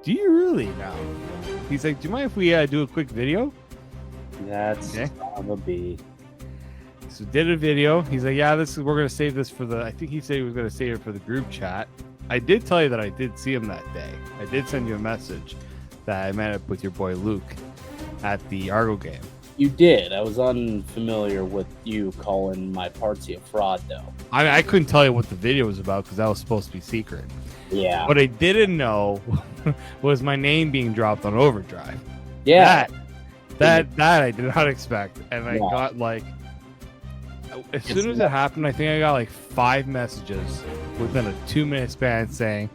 Do you really now? He's like, do you mind if we do a quick video? That's Okay. of a B. So did a video. He's like, yeah, we're gonna save this for I think he said he was gonna save it for the group chat. I did tell you that I did see him that day. I did send you a message that I met up with your boy Luke at the Argo game. You did. I was unfamiliar with you calling my partsy a fraud, though. I couldn't tell you what the video was about because that was supposed to be secret. Yeah. What I didn't know was my name being dropped on Overdrive. Yeah. That I did not expect. And I Yeah. got like, as soon as it happened, I think I got like 5 messages within a 2-minute span saying,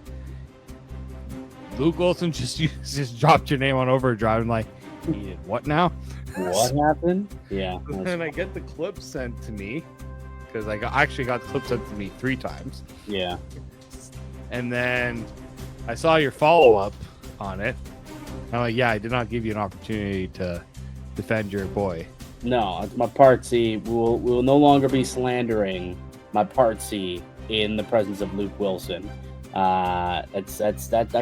Luke Wilson just dropped your name on Overdrive. I'm like, he did what now? What happened? Yeah. And I get the clip sent to me because I actually got the clip sent to me 3 times. Yeah. And then I saw your follow-up on it. I'm like, yeah, I did not give you an opportunity to defend your boy. No, it's my partsy. We will no longer be slandering my partsy in the presence of Luke Wilson. That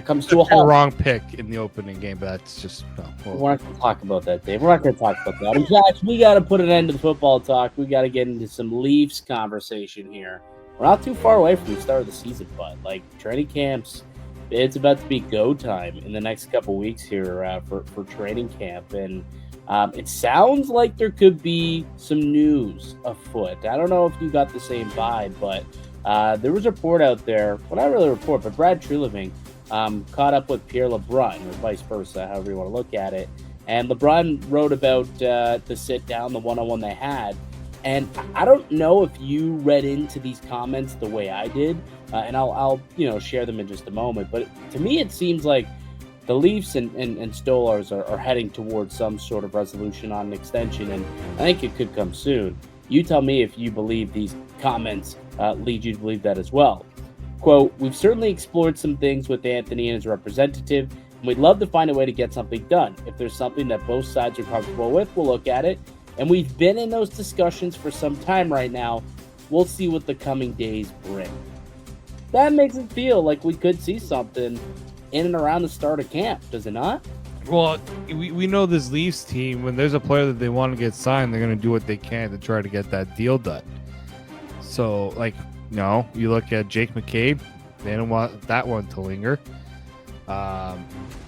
comes to a A halt. wrong pick in the opening game, but that's just We're not going to talk about that, Dave. We're not going to talk about that. In fact, we got to put an end to the football talk. We got to get into some Leafs conversation here. We're not too far away from the start of the season, but like training camps, it's about to be go time in the next couple weeks here for training camp, and it sounds like there could be some news afoot. I don't know if you got the same vibe, but there was a report out there. Well, not really a report, but Brad Treliving caught up with Pierre LeBrun, or vice versa, however you want to look at it. And LeBrun wrote about the sit down, the one-on-one they had. And I don't know if you read into these comments the way I did, and I'll share them in just a moment. But to me, it seems like the Leafs and Stolars are heading towards some sort of resolution on an extension, and I think it could come soon. You tell me if you believe these comments lead you to believe that as well. Quote, we've certainly explored some things with Anthony and his representative, and we'd love to find a way to get something done. If there's something that both sides are comfortable with, we'll look at it. And we've been in those discussions for some time right now. We'll see what the coming days bring. That makes it feel like we could see something in and around the start of camp, does it not? Well, we know this Leafs team, when there's a player that they want to get signed, they're going to do what they can to try to get that deal done. So, you look at Jake McCabe, they don't want that one to linger.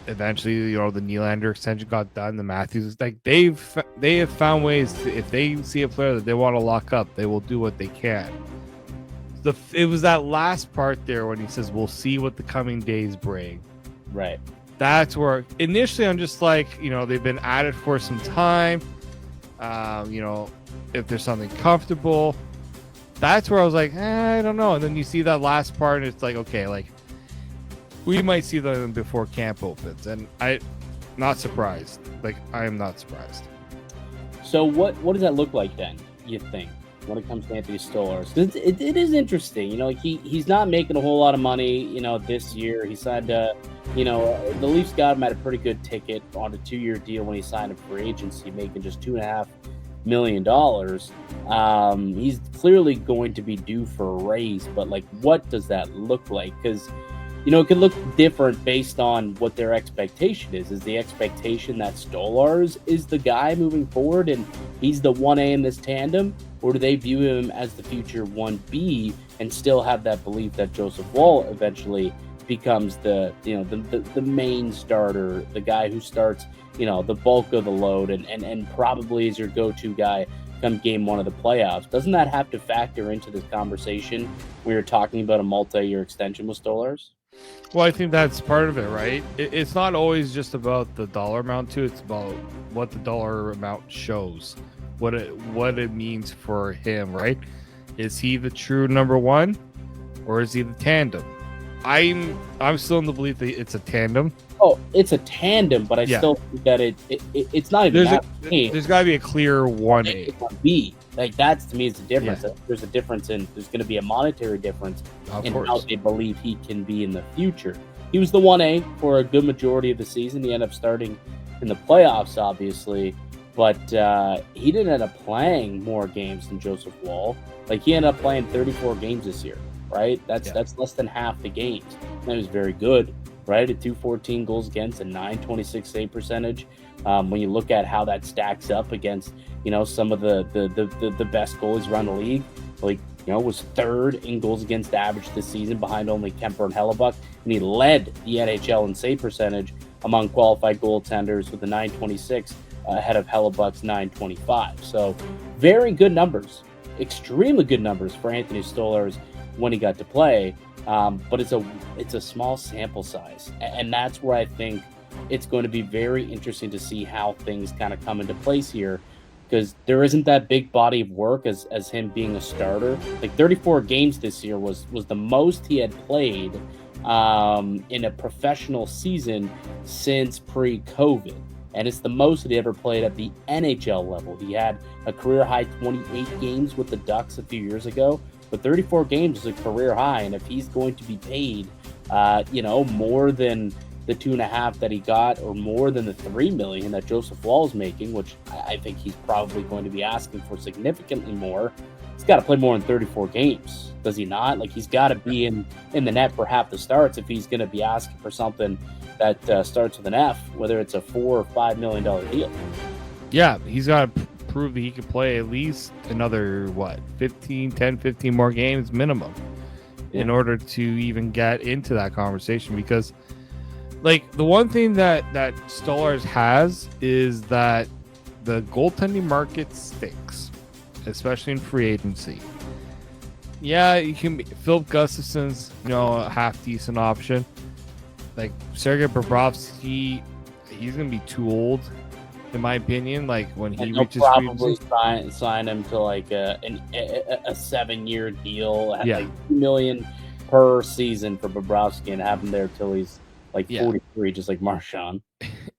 Eventually, the Nylander extension got done. The Matthews, they have found ways to, if they see a player that they want to lock up, they will do what they can. It was that last part there when he says, we'll see what the coming days bring. Right. That's where initially I'm just like, they've been at it for some time. If there's something comfortable, that's where I was like, I don't know. And then you see that last part, and it's like, okay, we might see them before camp opens, and I'm not surprised. I am not surprised. So what does that look like then, you think, when it comes to Anthony Stolarz? It is interesting. He's not making a whole lot of money, this year. He signed the Leafs got him at a pretty good ticket on a 2-year deal when he signed a free agency, making just $2.5 million. He's clearly going to be due for a raise, but what does that look like? Because it could look different based on what their expectation is. Is the expectation that Stolarz is the guy moving forward and he's the 1A in this tandem? Or do they view him as the future 1B and still have that belief that Joseph Woll eventually becomes the main starter, the guy who starts, the bulk of the load and probably is your go-to guy come game 1 of the playoffs? Doesn't that have to factor into this conversation when you're talking about a multi-year extension with Stolarz? Well, I think that's part of it, right? It's not always just about the dollar amount too. It's about what the dollar amount shows, what it means for him, right? Is he the true number 1, or is he the tandem? I'm still in the belief that it's a tandem. Oh, it's a tandem, but I still think that it's not even there's got to be a clear 1A. It's 1B. That's, to me, is the difference. Yeah. There's a difference there's going to be a monetary difference in how they believe he can be in the future. He was the 1A for a good majority of the season. He ended up starting in the playoffs, obviously, but he didn't end up playing more games than Joseph Woll. He ended up playing 34 games this year, right? That's less than half the games. That was very good, right? A 214 goals against, a 926 save percentage. When you look at how that stacks up against, some of the best goalies around the league, like, was third in goals against average this season behind only Kemper and Hellebuck. And he led the NHL in save percentage among qualified goaltenders with a 926 ahead of Hellebuck's 925. So very good numbers, extremely good numbers for Anthony Stolarz when he got to play. But it's a small sample size. And that's where I think it's going to be very interesting to see how things kind of come into place here, because there isn't that big body of work as him being a starter. Like 34 games this year was the most he had played in a professional season since pre-COVID. And it's the most that he ever played at the NHL level. He had a career high 28 games with the Ducks a few years ago, but 34 games is a career high. And if he's going to be paid, more than the 2.5 that he got, or more than the $3 million that Joseph Woll is making, which I think he's probably going to be asking for significantly more, he's got to play more than 34 games, does he not? Like, he's got to be in the net for half the starts if he's going to be asking for something that starts with an F, whether it's a $4 or $5 million deal. Yeah, he's got to prove that he can play at least another 15 more games minimum in order to even get into that conversation. Because, like, the one thing that Stolarz has is that the goaltending market stinks, especially in free agency. Yeah, you can be Philip Gustafson's, a half decent option. Like Sergei Bobrovsky, he's gonna be too old, in my opinion. Like, when he reaches probably sign him to like a 7-year deal at like $2 million per season for Bobrovsky, and have him there till he's like 43, just like Marchand.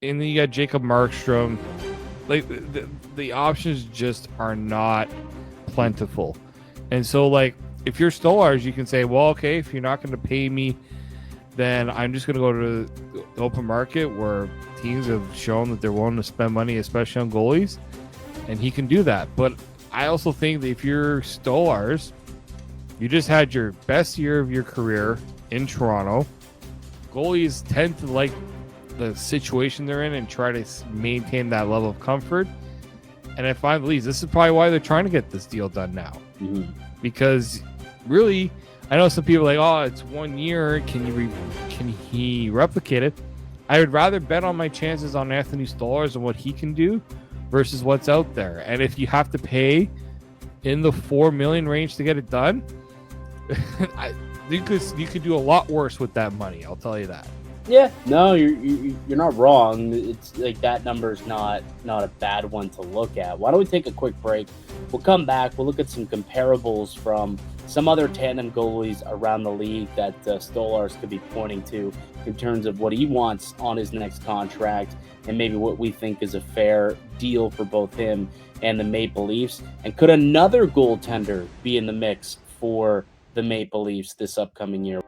And then you got Jacob Markstrom. Like, the options just are not plentiful. And so, like, if you're Stolarz, you can say, well, okay, if you're not going to pay me, then I'm just going to go to the open market where teams have shown that they're willing to spend money, especially on goalies, and he can do that. But I also think that if you're Stolarz, you just had your best year of your career in Toronto. Goalies tend to like the situation they're in and try to maintain that level of comfort. And I find, this is probably why they're trying to get this deal done now. Mm-hmm. Because really, I know some people are like, oh, it's 1 year. Can he replicate it? I would rather bet on my chances on Anthony Stolarz and what he can do versus what's out there. And if you have to pay in the $4 million range to get it done, you could do a lot worse with that money. I'll tell you that. Yeah, no, you're not wrong. It's like that number is not a bad one to look at. Why don't we take a quick break? We'll come back. We'll look at some comparables from some other tandem goalies around the league that Stolarz could be pointing to in terms of what he wants on his next contract, and maybe what we think is a fair deal for both him and the Maple Leafs. And could another goaltender be in the mix for the Maple Leafs this upcoming year?